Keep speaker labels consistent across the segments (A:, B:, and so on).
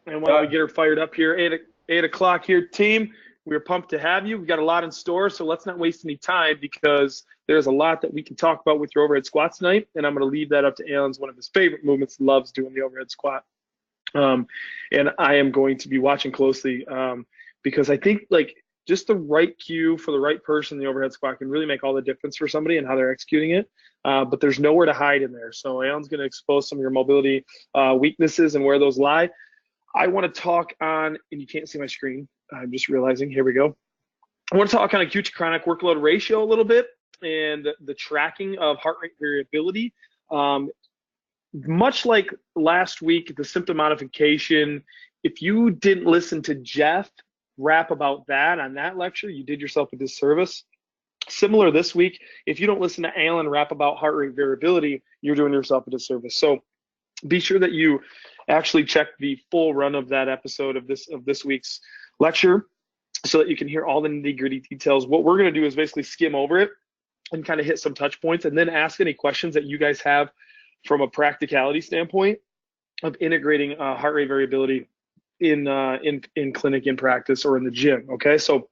A: And why don't we get her fired up here? 8 o'clock here, team. We're pumped to have you. We got a lot in store, so let's not waste any time because there's a lot that we can talk about with your overhead squat tonight. And I'm going to leave that up to Alan's one of his favorite movements. Loves doing the overhead squat. And I am going to be watching closely because I think like just the right cue for the right person in the overhead squat can really make all the difference for somebody and how they're executing it. But there's nowhere to hide in there. So Alan's going to expose some of your mobility weaknesses and where those lie. I want to talk on, and you can't see my screen. I'm just realizing, here we go. I want to talk on acute to chronic workload ratio a little bit and the tracking of heart rate variability. Much like last week, the symptom modification, if you didn't listen to Jeff rap about that on that lecture, you did yourself a disservice. Similar this week, if you don't listen to Alan rap about heart rate variability, you're doing yourself a disservice. So be sure that you actually check the full run of that episode of this week's lecture so that you can hear all the nitty-gritty details. What we're going to do is basically skim over it and kind of hit some touch points and then ask any questions that you guys have from a practicality standpoint of integrating heart rate variability in clinic, in practice, or in the gym. Okay, so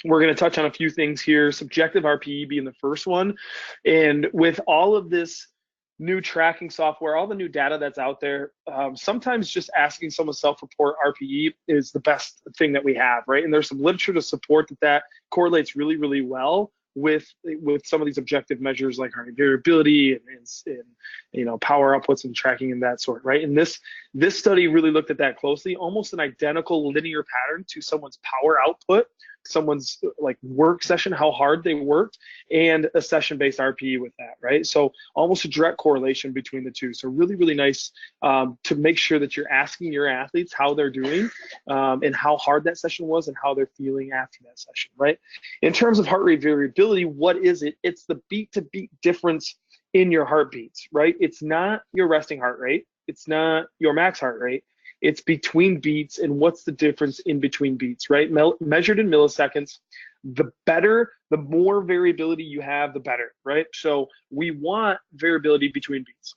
A: we're going to touch on a few things here, subjective RPE being the first one. And with all of this new tracking software, all the new data that's out there, sometimes just asking someone self-report RPE is the best thing that we have, right? And there's some literature to support that correlates really, really well with some of these objective measures like heart rate variability and power outputs and tracking and that sort, right? And this study really looked at that closely, almost an identical linear pattern to someone's power output, someone's like work session, how hard they worked, and a session-based RPE with that, right? So almost a direct correlation between the two. So really, really nice to make sure that you're asking your athletes how they're doing and how hard that session was and how they're feeling after that session, right? In terms of heart rate variability, what is it? It's the beat-to-beat difference in your heartbeats, right? It's not your resting heart rate. It's not your max heart rate. It's between beats, and what's the difference in between beats, right? Measured in milliseconds, the more variability you have, the better, right? So we want variability between beats.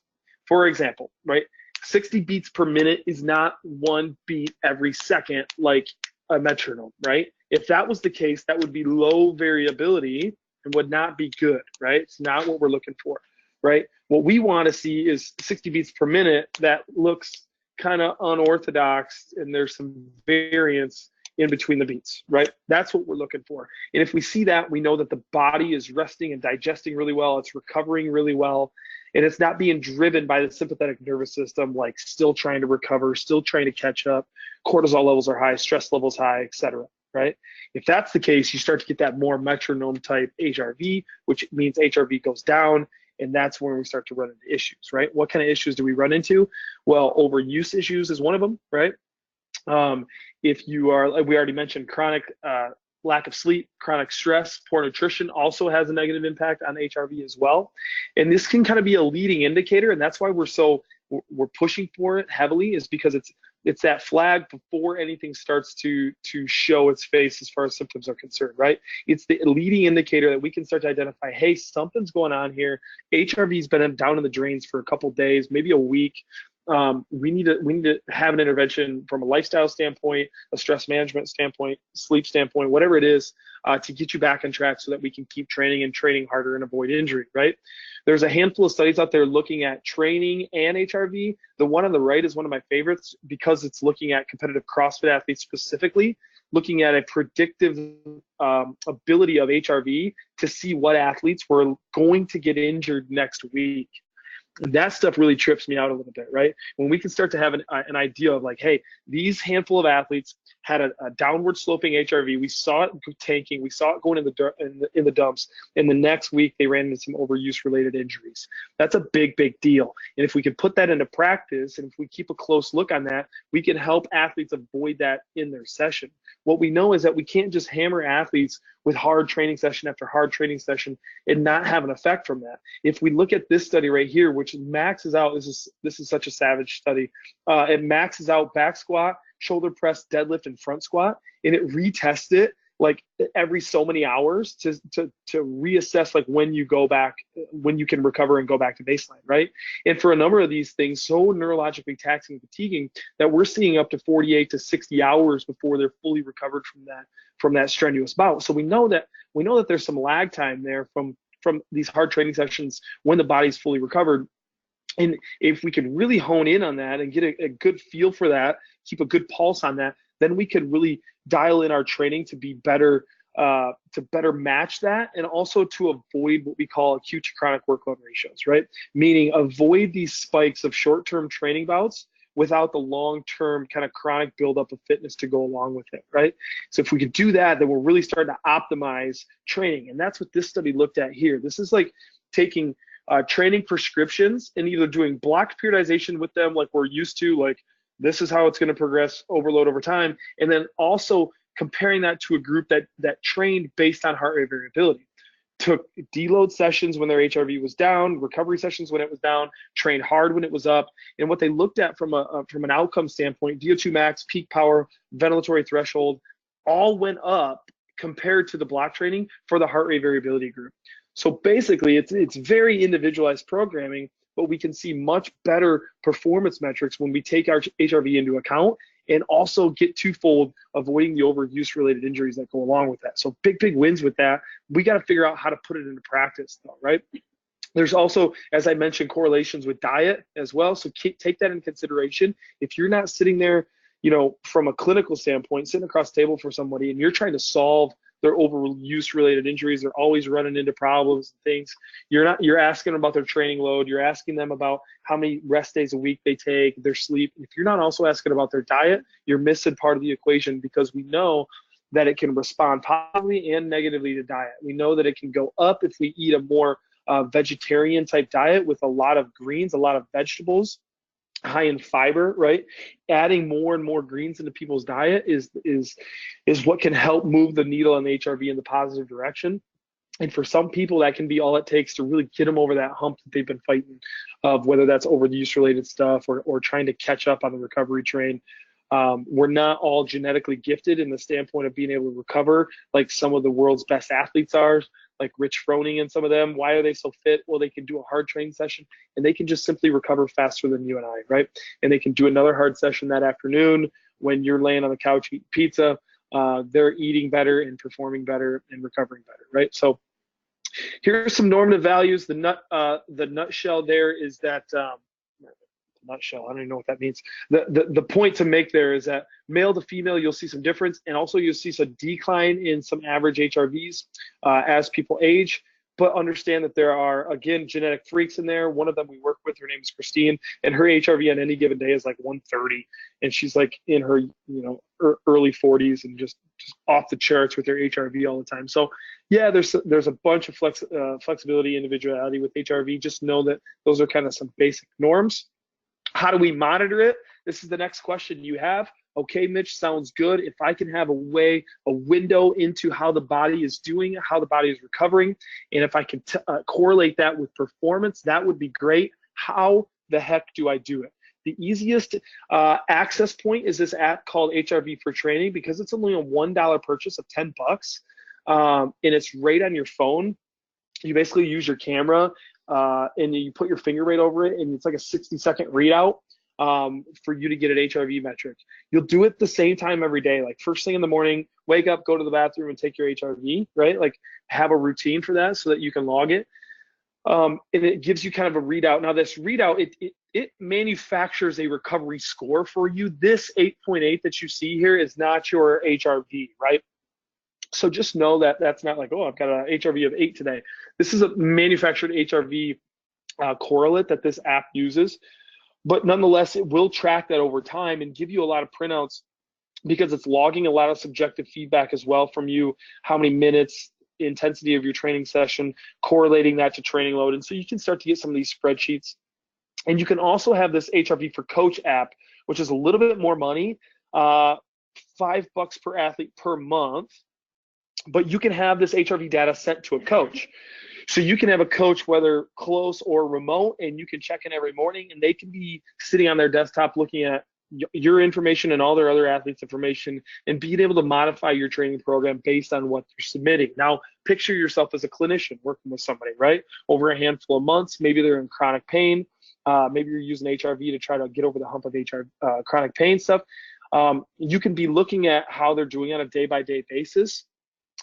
A: For example, right, 60 beats per minute is not one beat every second like a metronome, right? If that was the case, that would be low variability and would not be good, right? It's not what we're looking for, right? What we want to see is 60 beats per minute that looks kind of unorthodox and there's some variance in between the beats, right? That's what we're looking for. And if we see that, we know that the body is resting and digesting really well, it's recovering really well, and it's not being driven by the sympathetic nervous system, like still trying to recover, still trying to catch up, cortisol levels are high, stress levels high, etc., right? If that's the case, you start to get that more metronome type HRV, which means HRV goes down, and that's when we start to run into issues, right? What kind of issues do we run into? Well, overuse issues is one of them, right? If you are, like we already mentioned, chronic lack of sleep, chronic stress, poor nutrition also has a negative impact on HRV as well. And this can kind of be a leading indicator, and that's why we're pushing for it heavily, is because it's that flag before anything starts to show its face as far as symptoms are concerned, right? It's the leading indicator that we can start to identify, hey, something's going on here. HRV's been down in the drains for a couple days, maybe a week. We need to have an intervention from a lifestyle standpoint, a stress management standpoint, sleep standpoint, whatever it is, to get you back on track so that we can keep training and training harder and avoid injury, right? There's a handful of studies out there looking at training and HRV. The one on the right is one of my favorites because it's looking at competitive CrossFit athletes specifically, looking at a predictive ability of HRV to see what athletes were going to get injured next week. And that stuff really trips me out a little bit, right? When we can start to have an idea of like, hey, these handful of athletes had a downward sloping HRV. We saw it tanking. We saw it going in the dumps. And the next week, they ran into some overuse related injuries. That's a big, big deal. And if we can put that into practice, and if we keep a close look on that, we can help athletes avoid that in their session. What we know is that we can't just hammer athletes with hard training session after hard training session and not have an effect from that. If we look at this study right here, which maxes out, this is such a savage study, it maxes out back squat, shoulder press, deadlift, and front squat, and it retests it like every so many hours to reassess like when you go back, when you can recover and go back to baseline, right? And for a number of these things, so neurologically taxing and fatiguing that we're seeing up to 48 to 60 hours before they're fully recovered from that strenuous bout. So we know that there's some lag time there from these hard training sessions when the body's fully recovered. And if we could really hone in on that and get a good feel for that, keep a good pulse on that, then we could really dial in our training to be better, to better match that, and also to avoid what we call acute to chronic workload ratios, right? Meaning avoid these spikes of short-term training bouts without the long-term kind of chronic buildup of fitness to go along with it, right? So if we could do that, then we're really starting to optimize training. And that's what this study looked at here. This is like taking training prescriptions and either doing block periodization with them like we're used to, like this is how it's going to progress overload over time, and then also comparing that to a group that trained based on heart rate variability. Took deload sessions when their HRV was down, recovery sessions when it was down, trained hard when it was up. And what they looked at from an outcome standpoint, VO2 max, peak power, ventilatory threshold, all went up compared to the block training for the heart rate variability group. So basically, it's very individualized programming, but we can see much better performance metrics when we take our HRV into account and also get twofold avoiding the overuse related injuries that go along with that. So big wins with that. We got to figure out how to put it into practice though, right? There's also, as I mentioned, correlations with diet as well. So take that in consideration. If you're not sitting there, you know, from a clinical standpoint, sitting across the table for somebody and you're trying to solve their overuse related injuries, they're always running into problems and things. You're asking them about their training load, you're asking them about how many rest days a week they take, their sleep. If you're not also asking about their diet, you're missing part of the equation, because we know that it can respond positively and negatively to diet. We know that it can go up if we eat a more vegetarian type diet with a lot of greens, a lot of vegetables, high in fiber, right? Adding more and more greens into people's diet is what can help move the needle on the HRV in the positive direction. And for some people, that can be all it takes to really get them over that hump that they've been fighting, of whether that's overuse related stuff or trying to catch up on the recovery train. We're not all genetically gifted in the standpoint of being able to recover like some of the world's best athletes are, like Rich Froning and some of them. Why are they so fit? Well, they can do a hard training session and they can just simply recover faster than you and I, right? And they can do another hard session that afternoon when you're laying on the couch eating pizza. They're eating better and performing better and recovering better, right? So here's some normative values. The nutshell there is that nutshell, I don't even know what that means. The point to make there is that male to female, you'll see some difference, and also you'll see some decline in some average HRVs as people age. But understand that there are, again, genetic freaks in there. One of them we work with, her name is Christine, and her HRV on any given day is like 130, and she's like in her early 40s and just off the charts with her HRV all the time. So yeah, there's a bunch of flexibility, individuality with HRV. Just know that those are kind of some basic norms. How do we monitor it? This is the next question you have. Okay, Mitch, sounds good. If I can have a window into how the body is doing, how the body is recovering, and if I can correlate that with performance, that would be great. How the heck do I do it? The easiest access point is this app called HRV for Training, because it's only a $1 purchase of $10, and it's right on your phone. You basically use your camera and you put your finger right over it, and it's like a 60-second readout for you to get an HRV metric. You'll do it the same time every day, like first thing in the morning, wake up, go to the bathroom, and take your HRV, right? Like have a routine for that so that you can log it. And it gives you kind of a readout. Now this readout, it manufactures a recovery score for you. This 8.8 that you see here is not your HRV, right? So just know that that's not like, oh, I've got an HRV of 8 today. This is a manufactured HRV correlate that this app uses. But nonetheless, it will track that over time and give you a lot of printouts, because it's logging a lot of subjective feedback as well from you, how many minutes, intensity of your training session, correlating that to training load. And so you can start to get some of these spreadsheets. And you can also have this HRV for Coach app, which is a little bit more money, $5 per athlete per month. But you can have this HRV data sent to a coach. So you can have a coach, whether close or remote, and you can check in every morning, and they can be sitting on their desktop looking at your information and all their other athletes' information, and being able to modify your training program based on what you're submitting. Now, picture yourself as a clinician working with somebody, right? Over a handful of months, maybe they're in chronic pain. Maybe you're using HRV to try to get over the hump of chronic pain stuff. You can be looking at how they're doing on a day-by-day basis,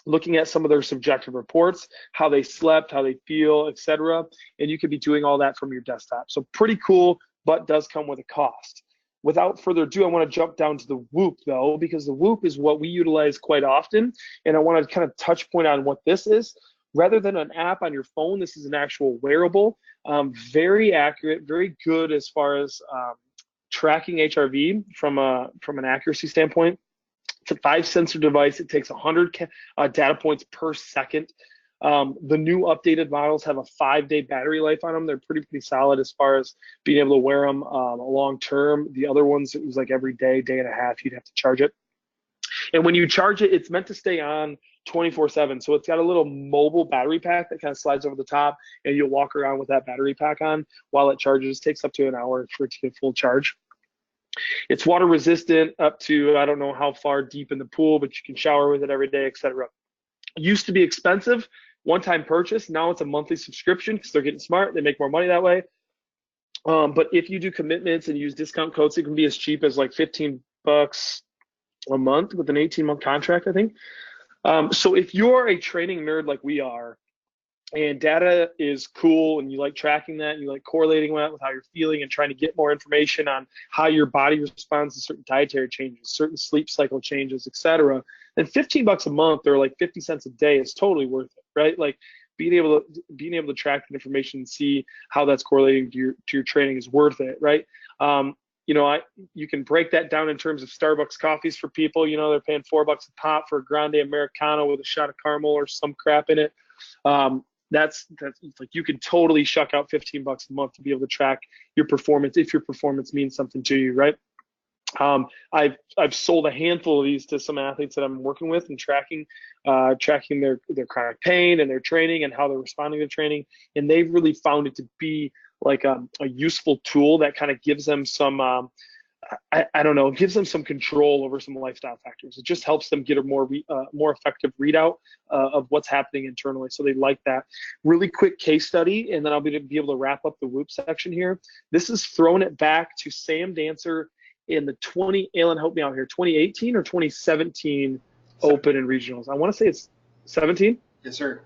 A: looking at some of their subjective reports, how they slept, how they feel, etc. And you could be doing all that from your desktop. So pretty cool, but does come with a cost. Without further ado, I want to jump down to the Whoop though, because the Whoop is what we utilize quite often. And I want to kind of touch point on what this is. Rather than an app on your phone, this is an actual wearable, very accurate, very good as far as tracking HRV from an accuracy standpoint. It's a 5-sensor device. It takes 100 data points per second. The new updated models have a 5-day battery life on them. They're pretty solid as far as being able to wear them long term. The other ones, it was like every day, day and a half, you'd have to charge it. And when you charge it, it's meant to stay on 24/7. So it's got a little mobile battery pack that kind of slides over the top, and you'll walk around with that battery pack on while it charges. It takes up to an hour for it to get full charge. It's water resistant up to, I don't know how far deep in the pool, but you can shower with it every day, etc. Used to be expensive, one-time purchase. Now it's a monthly subscription because they're getting smart. They make more money that way. But if you do commitments and use discount codes, it can be as cheap as like $15 a month with an 18-month contract, I think. So if you're a training nerd like we are, and data is cool, and you like tracking that, and you like correlating that with how you're feeling and trying to get more information on how your body responds to certain dietary changes, certain sleep cycle changes, etc., then $15 a month or like 50 cents a day is totally worth it, right? Like being able to track the information and see how that's correlating to your training is worth it, right? You can break that down in terms of Starbucks coffees for people. You know, they're paying $4 a pop for a grande Americano with a shot of caramel or some crap in it. That's like, you can totally shuck out $15 a month to be able to track your performance if your performance means something to you, right? I've sold a handful of these to some athletes that I'm working with and tracking their chronic pain and their training and how they're responding to training, and they've really found it to be like a useful tool that kind of gives them some gives them some control over some lifestyle factors. It just helps them get a more effective readout of what's happening internally. So they like that. Really quick case study, and then I'll be able to wrap up the Whoop section here. This is throwing it back to Sam Dancer in the Alan, help me out here, 2018 or 2017 Open and Regionals. I want to say it's 17?
B: Yes, sir.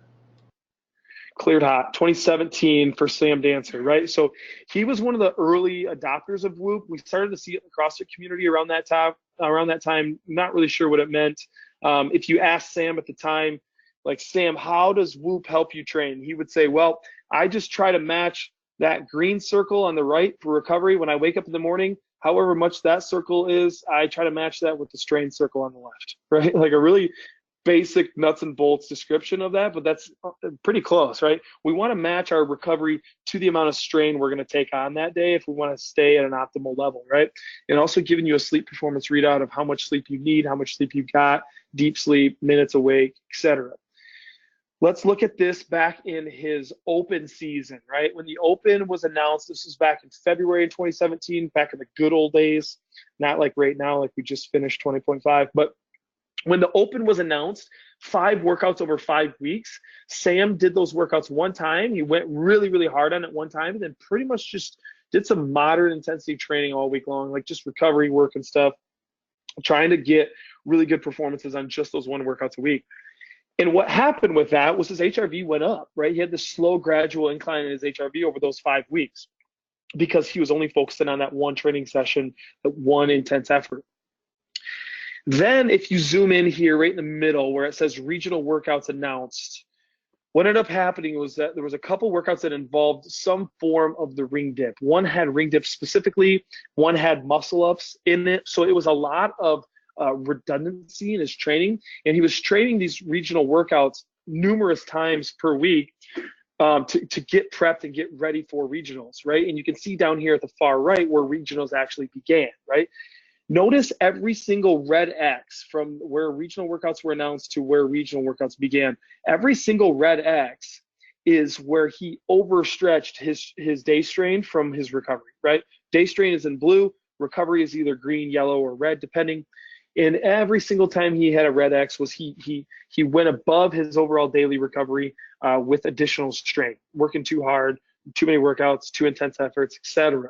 A: Cleared hot, 2017 for Sam Dancer, right? So he was one of the early adopters of Whoop. We started to see it in the CrossFit community around that time. Not really sure what it meant. If you asked Sam at the time, like, Sam, how does Whoop help you train? He would say, well, I just try to match that green circle on the right for recovery when I wake up in the morning. However much that circle is, I try to match that with the strain circle on the left, right? Like a really basic nuts and bolts description of that, but that's pretty close, right? We want to match our recovery to the amount of strain we're going to take on that day if we want to stay at an optimal level, right? And also giving you a sleep performance readout of how much sleep you need, how much sleep you've got, deep sleep, minutes awake, etc. Let's look at this back in his Open season, right? When the Open was announced, this was back in February 2017, back in the good old days, not like right now, like we just finished 20.5, but when the Open was announced, 5 workouts over 5 weeks, Sam did those workouts one time. He went really, really hard on it one time, and then pretty much just did some moderate intensity training all week long, like just recovery work and stuff, trying to get really good performances on just those 1 workouts a week. And what happened with that was his HRV went up, right? He had this slow, gradual incline in his HRV over those 5 weeks because he was only focusing on that one training session, that one intense effort. Then if you zoom in here right in the middle where it says regional workouts announced, what ended up happening was that there was a couple workouts that involved some form of the ring dip. One had ring dip specifically, one had muscle ups in it. So it was a lot of redundancy in his training, and he was training these regional workouts numerous times per week to get prepped and get ready for regionals, right? And you can see down here at the far right where regionals actually began, right? Notice every single red X from where regional workouts were announced to where regional workouts began. Every single red X is where he overstretched his day strain from his recovery, right? Day strain is in blue, recovery is either green, yellow, or red, depending. And every single time he had a red X was he went above his overall daily recovery with additional strength, working too hard, too many workouts, too intense efforts, etc.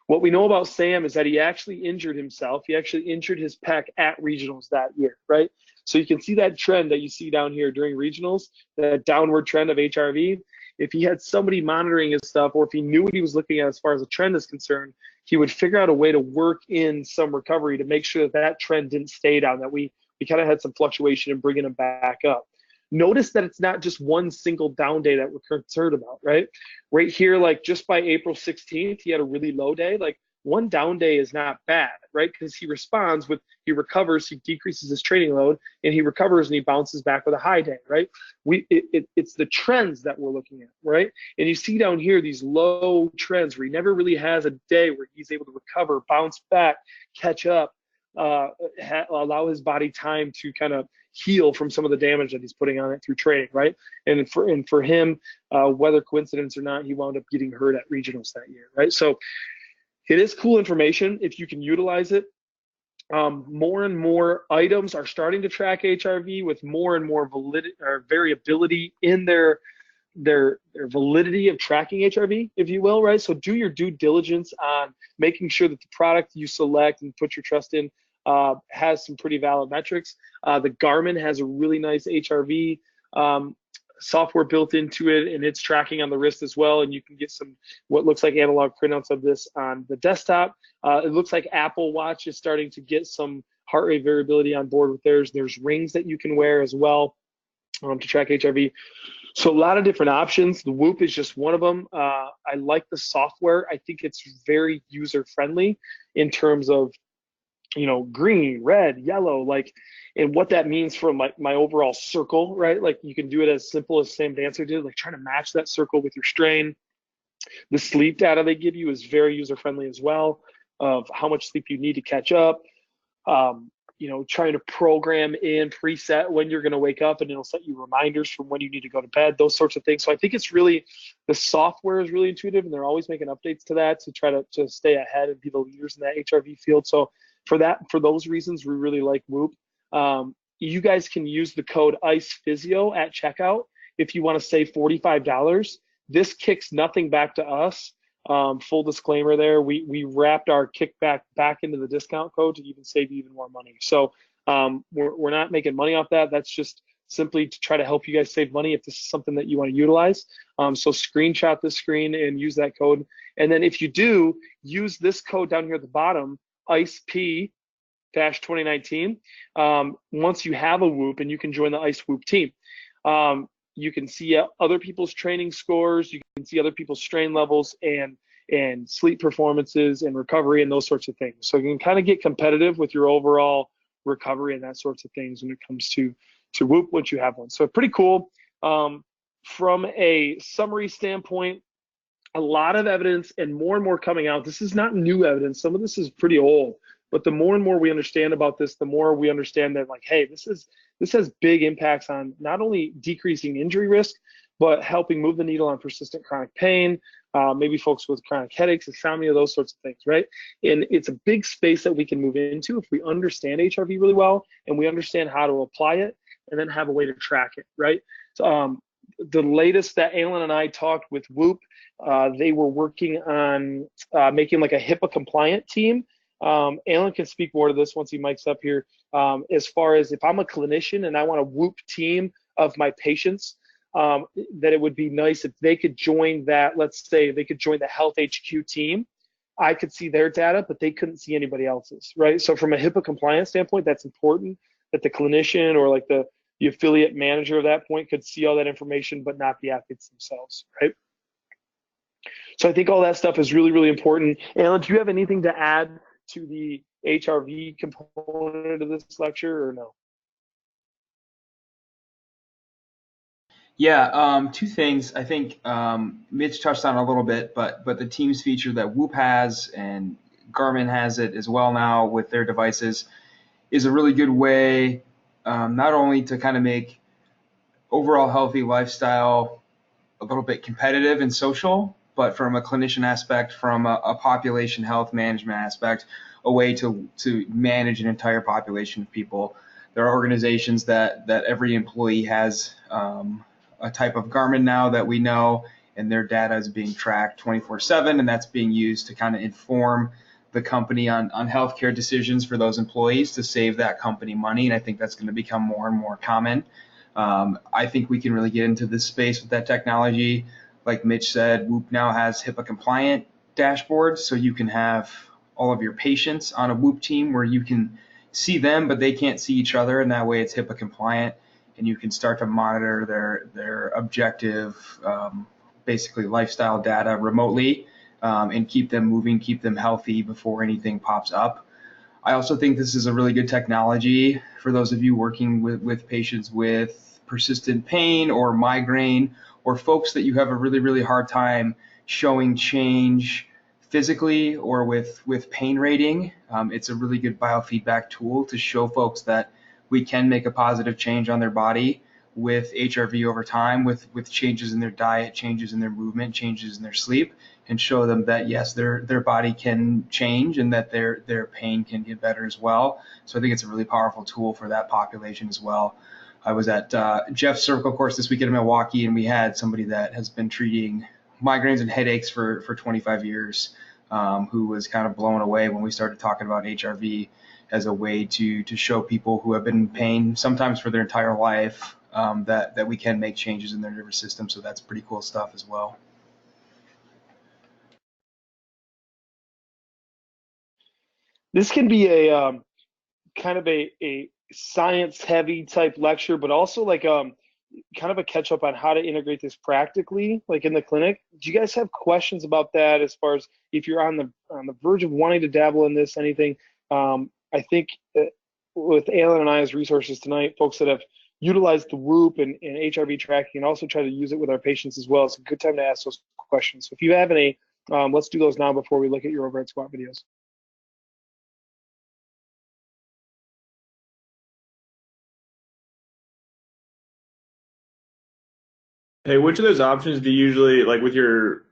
A: What we know about Sam is that he actually injured himself. He actually injured his pec at regionals that year, right? So you can see that trend that you see down here during regionals, that downward trend of HRV. If he had somebody monitoring his stuff, or if he knew what he was looking at as far as a trend is concerned, he would figure out a way to work in some recovery to make sure that that trend didn't stay down, that we kind of had some fluctuation in bringing him back up. Notice that it's not just one single down day that we're concerned about, right? Right here, like just by April 16th, he had a really low day. Like one down day is not bad, right? Because he responds with, he recovers, he decreases his training load, and he recovers and he bounces back with a high day, right? It's the trends that we're looking at, right? And you see down here these low trends where he never really has a day where he's able to recover, bounce back, catch up, allow his body time to kind of heal from some of the damage that he's putting on it through training, right? And for him, whether coincidence or not, he wound up getting hurt at regionals that year, right? So it is cool information if you can utilize it. More and more items are starting to track HRV with more and more validity or variability in their validity of tracking HRV, if you will, right? So do your due diligence on making sure that the product you select and put your trust in has some pretty valid metrics. The Garmin has a really nice HRV software built into it, and it's tracking on the wrist as well, and you can get some what looks like analog printouts of this on the desktop. It looks like Apple Watch is starting to get some heart rate variability on board with theirs. There's rings that you can wear as well to track HRV. So a lot of different options. The Whoop is just one of them. I like the software. I think it's very user friendly in terms of, you know, green, red, yellow, like, and what that means for my overall circle, right? Like you can do it as simple as Sam Dancer did, like trying to match that circle with your strain. The sleep data they give you is very user friendly as well, of how much sleep you need to catch up. You know, trying to program in preset when you're going to wake up, and it'll set you reminders from when you need to go to bed, those sorts of things. So I think it's really, the software is really intuitive, and they're always making updates to that to try to stay ahead and be the leaders in that HRV field. So for those reasons, we really like Whoop. You guys can use the code ICEPhysio at checkout if you want to save $45. This kicks nothing back to us. Full disclaimer there, we wrapped our kickback back into the discount code to even save even more money. So we're not making money off that. That's just simply to try to help you guys save money if this is something that you want to utilize. So screenshot this screen and use that code. And then if you do, use this code down here at the bottom, ICEP-2019. Once you have a Whoop, and you can join the ICE Whoop team. You can see other people's training scores, you can see other people's strain levels and sleep performances and recovery and those sorts of things. So you can kind of get competitive with your overall recovery and that sorts of things when it comes to Whoop once you have one. So pretty cool. From a summary standpoint, a lot of evidence and more coming out. This is not new evidence. Some of this is pretty old, but the more and more we understand about this, the more we understand that, like, hey, this has big impacts on not only decreasing injury risk, but helping move the needle on persistent chronic pain, maybe folks with chronic headaches, insomnia, those sorts of things, right? And it's a big space that we can move into if we understand HRV really well and we understand how to apply it and then have a way to track it, right? So, the latest that Alan and I talked with Whoop, they were working on making like a HIPAA compliant team. Alan can speak more to this once he mics up here. As far as if I'm a clinician and I want a Whoop team of my patients, that it would be nice if they could join that. Let's say they could join the Health HQ team. I could see their data, but they couldn't see anybody else's, right? So from a HIPAA compliance standpoint, that's important that the clinician or like the affiliate manager of that point could see all that information, but not the athletes themselves, right? So I think all that stuff is really, really important. Alan, do you have anything to add to the HRV component of this lecture or no?
B: Yeah, two things. I think Mitch touched on a little bit, but the Teams feature that Whoop has and Garmin has it as well now with their devices is a really good way not only to kind of make overall healthy lifestyle a little bit competitive and social, but from a clinician aspect, from a population health management aspect, a way to manage an entire population of people. There are organizations that every employee has a type of Garmin now that we know, and their data is being tracked 24/7, and that's being used to kind of inform the company on healthcare decisions for those employees to save that company money. And I think that's going to become more and more common. I think we can really get into this space with that technology. Like Mitch said, Whoop now has HIPAA compliant dashboards, so you can have all of your patients on a Whoop team where you can see them, but they can't see each other, and that way it's HIPAA compliant, and you can start to monitor their objective, basically lifestyle data remotely, and keep them moving, keep them healthy before anything pops up. I also think this is a really good technology for those of you working with patients with persistent pain or migraine, or folks that you have a really, really hard time showing change physically or with pain rating. It's a really good biofeedback tool to show folks that we can make a positive change on their body with HRV over time, with changes in their diet, changes in their movement, changes in their sleep, and show them that yes, their body can change and that their pain can get better as well. So I think it's a really powerful tool for that population as well. I was at Jeff's Circle course this weekend in Milwaukee, and we had somebody that has been treating migraines and headaches for 25 years, who was kind of blown away when we started talking about HRV as a way to show people who have been in pain, sometimes for their entire life, that we can make changes in their nervous system. So that's pretty cool stuff as well.
A: This can be a kind of a science heavy type lecture, but also like kind of a catch up on how to integrate this practically, like in the clinic. Do you guys have questions about that as far as if you're on the verge of wanting to dabble in this, anything? I think with Alan and I as resources tonight, folks that have utilized the Whoop and HRV tracking and also try to use it with our patients as well, it's a good time to ask those questions. So if you have any, let's do those now before we look at your overhead squat videos.
C: Hey, which of those options do you usually like with your,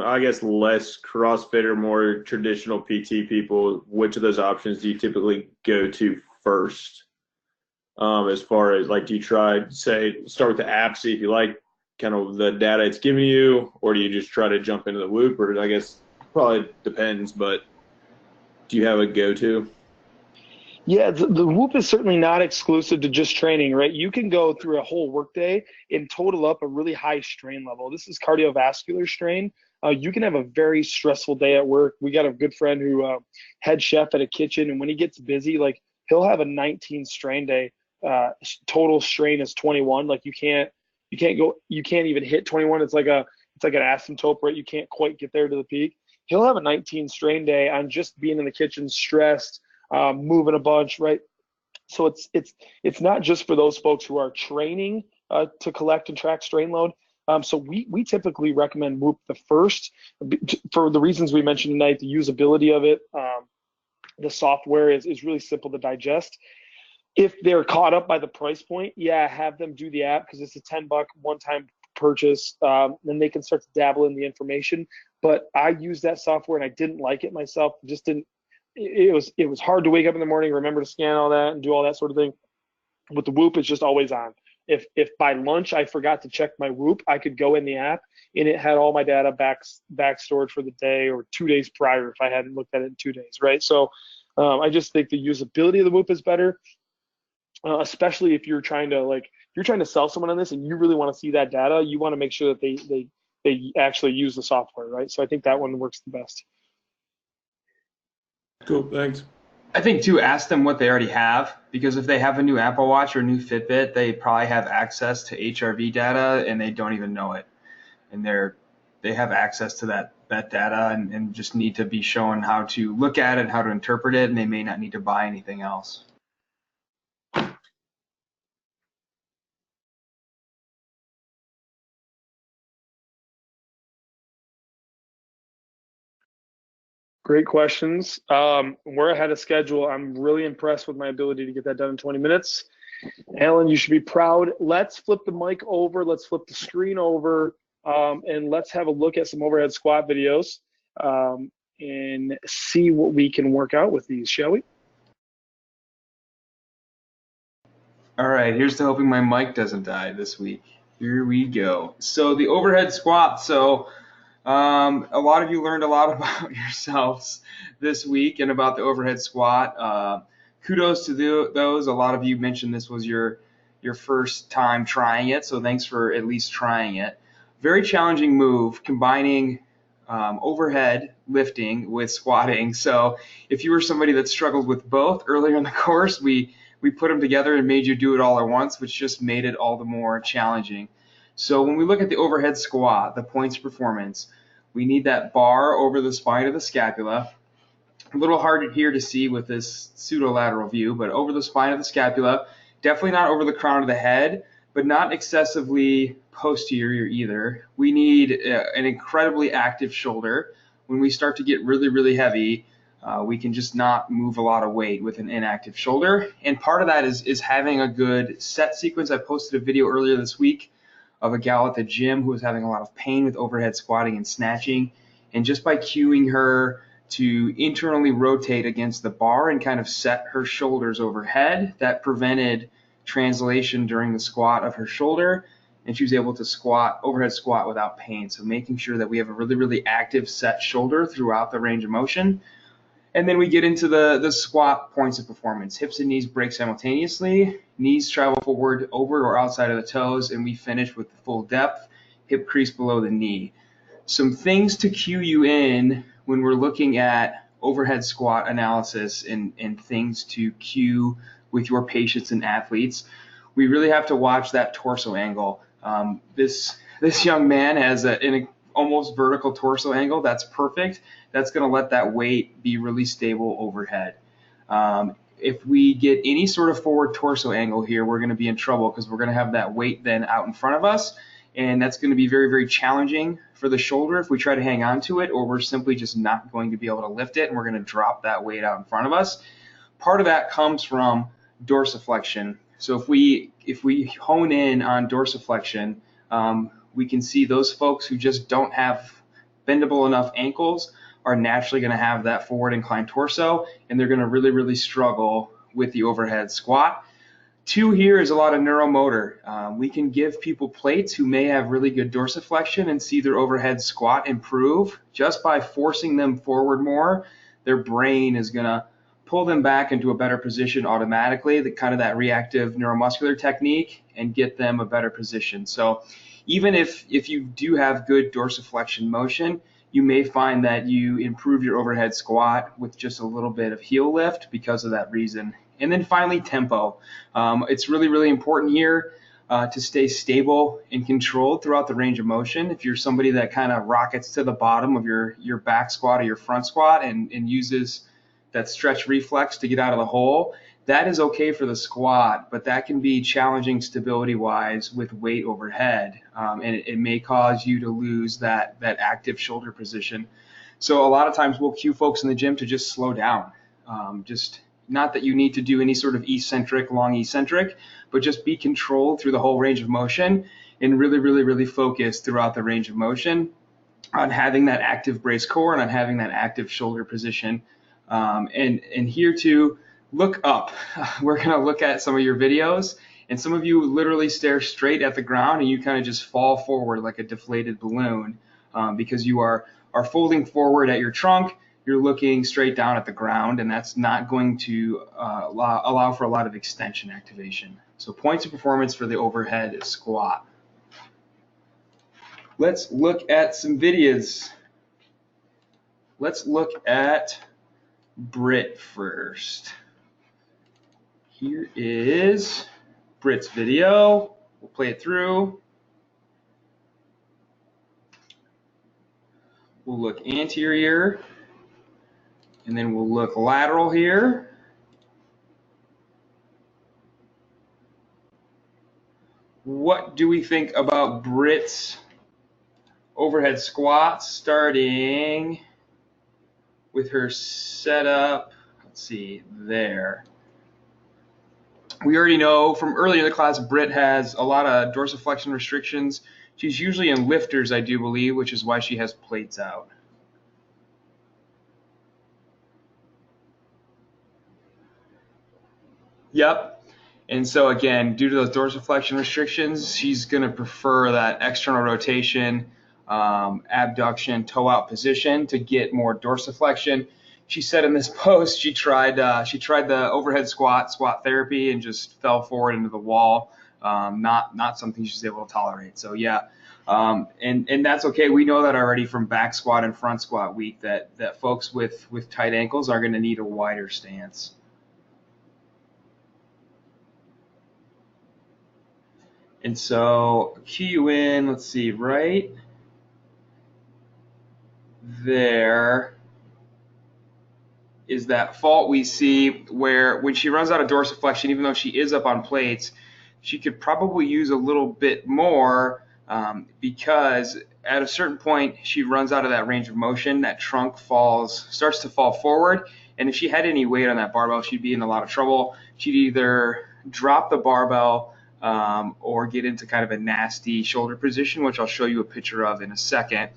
C: I guess, less CrossFit or more traditional PT people? Which of those options do you typically go to first? As far as like, do you try, say, start with the app, see if you like kind of the data it's giving you, or do you just try to jump into the Whoop? Or I guess probably depends, but do you have a go-to?
A: Yeah, the Whoop is certainly not exclusive to just training, right? You can go through a whole workday and total up a really high strain level. This is cardiovascular strain. You can have a very stressful day at work. We got a good friend who head chef at a kitchen, and when he gets busy, like he'll have a 19 strain day. Total strain is 21. Like you can't even hit 21. It's like an asymptote, right? You can't quite get there to the peak. He'll have a 19 strain day on just being in the kitchen, stressed, moving a bunch, right? So it's not just for those folks who are training to collect and track strain load. So we typically recommend Whoop the first for the reasons we mentioned tonight. The usability of it, the software is really simple to digest. If they're caught up by the price point, yeah, have them do the app because it's a $10 one-time purchase. Then they can start to dabble in the information. But I used that software and I didn't like it myself. Just didn't. It was hard to wake up in the morning, remember to scan all that and do all that sort of thing. With the Whoop, it's just always on. If by lunch I forgot to check my Whoop, I could go in the app and it had all my data back stored for the day or 2 days prior if I hadn't looked at it in 2 days, right? So I just think the usability of the Whoop is better, especially if you're trying to sell someone on this and you really want to see that data. You want to make sure that they actually use the software, right? So I think that one works the best.
C: Cool, thanks.
B: I think too, ask them what they already have, because if they have a new Apple Watch or a new Fitbit, they probably have access to HRV data and they don't even know it. And they have access to that data and just need to be shown how to look at it, how to interpret it, and they may not need to buy anything else.
A: Great questions. We're ahead of schedule. I'm really impressed with my ability to get that done in 20 minutes. Alan, you should be proud. Let's flip the mic over. Let's flip the screen over. and let's have a look at some overhead squat videos and see what we can work out with these, shall we?
B: All right, here's to hoping my mic doesn't die this week. Here we go. So the overhead squat. So a lot of you learned a lot about yourselves this week and about the overhead squat. Kudos to those. A lot of you mentioned this was your first time trying it, so thanks for at least trying it. Very challenging move, combining overhead lifting with squatting. So if you were somebody that struggled with both earlier in the course, we put them together and made you do it all at once, which just made it all the more challenging. So when we look at the overhead squat, the points of performance, we need that bar over the spine of the scapula. A little hard here to see with this pseudolateral view, but over the spine of the scapula, definitely not over the crown of the head, but not excessively posterior either. We need an incredibly active shoulder. When we start to get really, really heavy, we can just not move a lot of weight with an inactive shoulder. And part of that is having a good set sequence. I posted a video earlier this week of a gal at the gym who was having a lot of pain with overhead squatting and snatching. And just by cueing her to internally rotate against the bar and kind of set her shoulders overhead, that prevented translation during the squat of her shoulder, and she was able to overhead squat without pain. So making sure that we have a really, really active set shoulder throughout the range of motion. And then we get into the squat points of performance. Hips and knees break simultaneously. Knees travel forward, over or outside of the toes, and we finish with the full depth, hip crease below the knee. Some things to cue you in when we're looking at overhead squat analysis and things to cue with your patients and athletes. We really have to watch that torso angle. This young man has an almost vertical torso angle. That's perfect. That's going to let that weight be really stable overhead. If we get any sort of forward torso angle here, we're going to be in trouble because we're going to have that weight then out in front of us, and that's going to be very, very challenging for the shoulder if we try to hang on to it, or we're simply just not going to be able to lift it, and we're going to drop that weight out in front of us. Part of that comes from dorsiflexion. So if we hone in on dorsiflexion, we can see those folks who just don't have bendable enough ankles are naturally going to have that forward inclined torso, and they're going to really, really struggle with the overhead squat. Two here is a lot of neuromotor. We can give people plates who may have really good dorsiflexion and see their overhead squat improve just by forcing them forward more. Their brain is going to pull them back into a better position automatically, that reactive neuromuscular technique, and get them a better position. So even if you do have good dorsiflexion motion, you may find that you improve your overhead squat with just a little bit of heel lift because of that reason. And then finally, tempo. It's really, really important here to stay stable and controlled throughout the range of motion. If you're somebody that kind of rockets to the bottom of your back squat or your front squat and uses that stretch reflex to get out of the hole, that is okay for the squat, but that can be challenging stability-wise with weight overhead, and it may cause you to lose that active shoulder position. So a lot of times we'll cue folks in the gym to just slow down. Just not that you need to do any sort of long eccentric, but just be controlled through the whole range of motion and really, really, really focus throughout the range of motion on having that active brace core and on having that active shoulder position. And here too, look up. We're going to look at some of your videos, and some of you literally stare straight at the ground and you kind of just fall forward like a deflated balloon because you are folding forward at your trunk. You're looking straight down at the ground, and that's not going to allow for a lot of extension activation. So points of performance for the overhead squat. Let's look at some videos. Let's look at Britt first. Here is Britt's video. We'll play it through. We'll look anterior, and then we'll look lateral here. What do we think about Britt's overhead squats, starting with her setup? Let's see, there. We already know from earlier in the class, Britt has a lot of dorsiflexion restrictions. She's usually in lifters, I do believe, which is why she has plates out. Yep. And so again, due to those dorsiflexion restrictions, she's going to prefer that external rotation, abduction, toe out position to get more dorsiflexion. She said in this post she tried the overhead squat therapy and just fell forward into the wall. Not something she's able to tolerate. So yeah, and that's okay. We know that already from back squat and front squat week that folks with tight ankles are going to need a wider stance. And so cue you in, let's see, right there is that fault we see where when she runs out of dorsiflexion, even though she is up on plates, she could probably use a little bit more because at a certain point she runs out of that range of motion, that trunk starts to fall forward, and if she had any weight on that barbell, she'd be in a lot of trouble. She'd either drop the barbell or get into kind of a nasty shoulder position, which I'll show you a picture of in a second.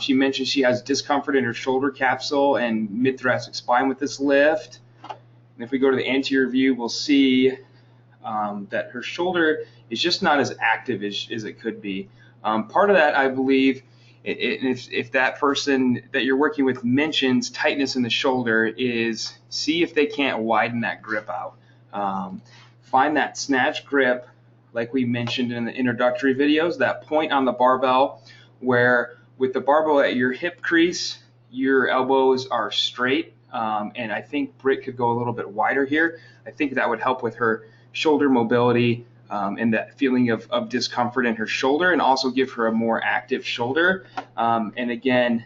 B: She mentioned she has discomfort in her shoulder capsule and mid-thoracic spine with this lift. And if we go to the anterior view, we'll see that her shoulder is just not as active as it could be. Part of that, I believe, if that person that you're working with mentions tightness in the shoulder, is see if they can't widen that grip out. Find that snatch grip, like we mentioned in the introductory videos, that point on the barbell where with the barbell at your hip crease, your elbows are straight. And I think Britt could go a little bit wider here. I think that would help with her shoulder mobility and that feeling of discomfort in her shoulder, and also give her a more active shoulder. And again,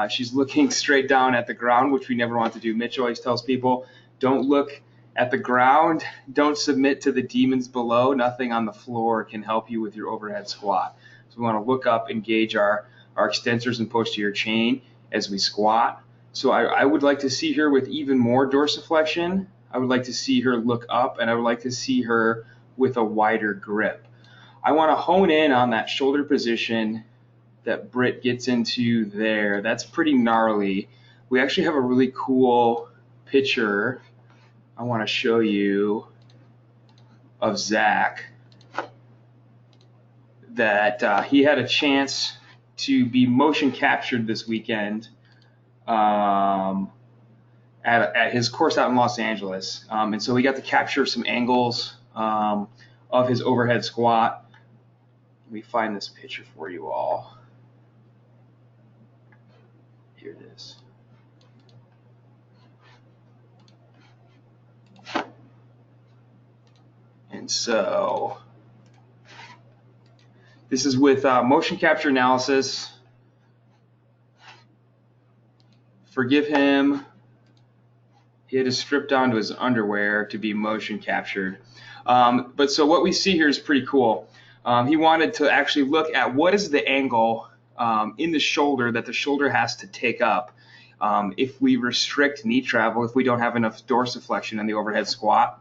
B: she's looking straight down at the ground, which we never want to do. Mitch always tells people, don't look at the ground, don't submit to the demons below. Nothing on the floor can help you with your overhead squat. So we want to look up, engage our extensors and posterior chain as we squat. So I would like to see her with even more dorsiflexion. I would like to see her look up, and I would like to see her with a wider grip. I want to hone in on that shoulder position that Britt gets into there. That's pretty gnarly. We actually have a really cool picture I want to show you of Zach that he had a chance to be motion captured this weekend at his course out in Los Angeles. And so we got to capture some angles of his overhead squat. Let me find this picture for you all. Here it is. And so this is with motion capture analysis. Forgive him. He had to strip down to his underwear to be motion captured. But so what we see here is pretty cool. He wanted to actually look at what is the angle in the shoulder that the shoulder has to take up if we restrict knee travel, if we don't have enough dorsiflexion in the overhead squat.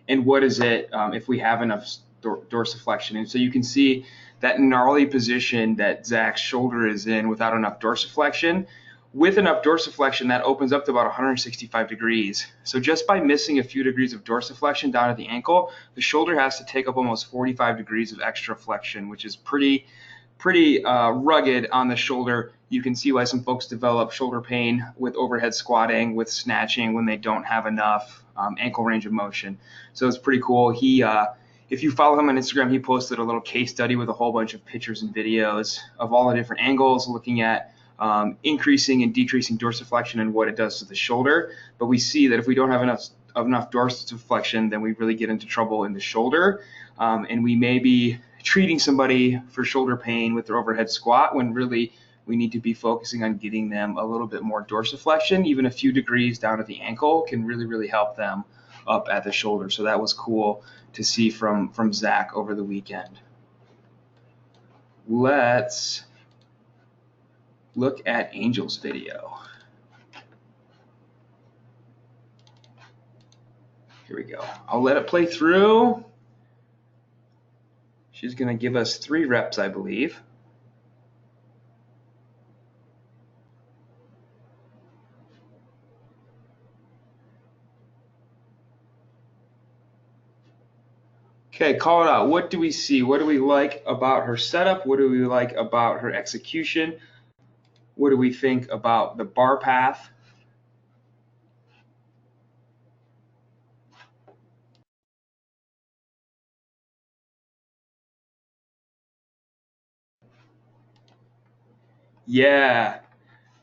B: And what is it if we have enough dorsiflexion? And so you can see that gnarly position that Zach's shoulder is in without enough dorsiflexion. With enough dorsiflexion, that opens up to about 165 degrees. So just by missing a few degrees of dorsiflexion down at the ankle, the shoulder has to take up almost 45 degrees of extra flexion, which is pretty rugged on the shoulder. You can see why some folks develop shoulder pain with overhead squatting, with snatching, when they don't have enough ankle range of motion. So it's pretty cool. He, if you follow him on Instagram, he posted a little case study with a whole bunch of pictures and videos of all the different angles, looking at increasing and decreasing dorsiflexion and what it does to the shoulder. But we see that if we don't have enough dorsiflexion, then we really get into trouble in the shoulder. And we may be treating somebody for shoulder pain with their overhead squat when really we need to be focusing on getting them a little bit more dorsiflexion. Even a few degrees down at the ankle can really, really help them up at the shoulder. So that was cool to see from Zach over the weekend. Let's look at Angel's video. Here we go. I'll let it play through. She's going to give us 3 reps, I believe. Okay, call it out. What do we see? What do we like about her setup? What do we like about her execution? What do we think about the bar path? Yeah,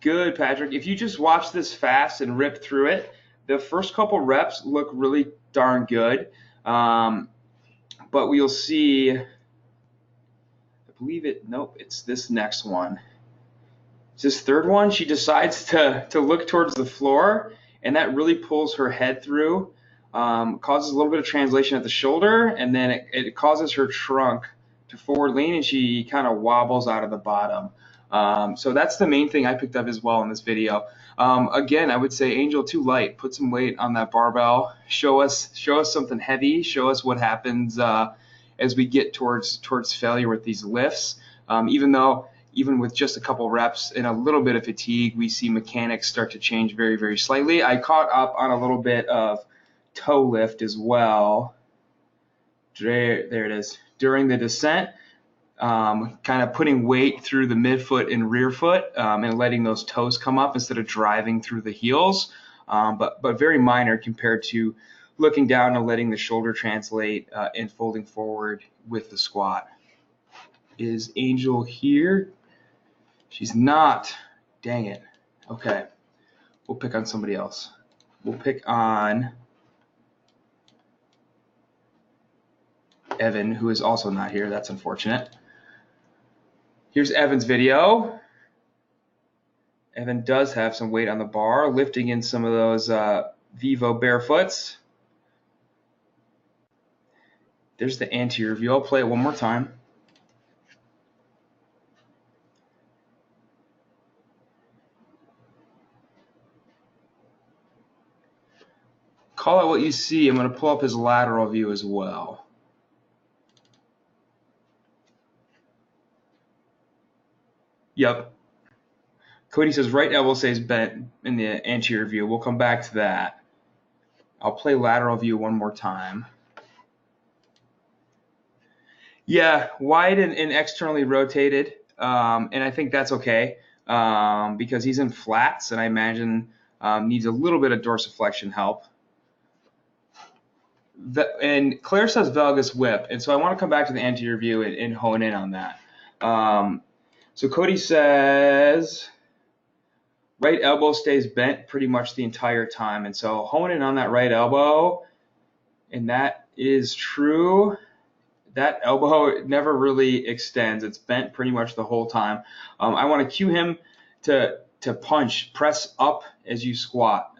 B: good, Patrick. If you just watch this fast and rip through it, the first couple reps look really darn good. But we'll see, I believe nope, it's this next one. It's this third one. She decides to look towards the floor, and that really pulls her head through, causes a little bit of translation at the shoulder, and then it causes her trunk to forward lean, and she kind of wobbles out of the bottom. So that's the main thing I picked up as well in this video. Again, I would say Angel too light. Put some weight on that barbell. Show us something heavy. Show us what happens as we get towards failure with these lifts. Even with just a couple reps and a little bit of fatigue, we see mechanics start to change very, very slightly. I caught up on a little bit of toe lift as well. There it is. During the descent, kind of putting weight through the midfoot and rear foot and letting those toes come up instead of driving through the heels, but very minor compared to looking down and letting the shoulder translate and folding forward with the squat. Is Angel here? She's not. Dang it. Okay. We'll pick on somebody else. We'll pick on Evan, who is also not here. That's unfortunate. Here's Evan's video. Evan does have some weight on the bar, lifting in some of those Vivo barefoots. There's the anterior view. I'll play it one more time. Call out what you see. I'm going to pull up his lateral view as well. Yep. Cody says right elbow stays bent in the anterior view. We'll come back to that. I'll play lateral view one more time. Yeah, wide and externally rotated, and I think that's okay because he's in flats, and I imagine needs a little bit of dorsiflexion help. And Claire says valgus whip, and so I want to come back to the anterior view and hone in on that. So Cody says right elbow stays bent pretty much the entire time, and so hone in on that right elbow, and that is true. That elbow never really extends. It's bent pretty much the whole time. I want to cue him to punch, press up as you squat.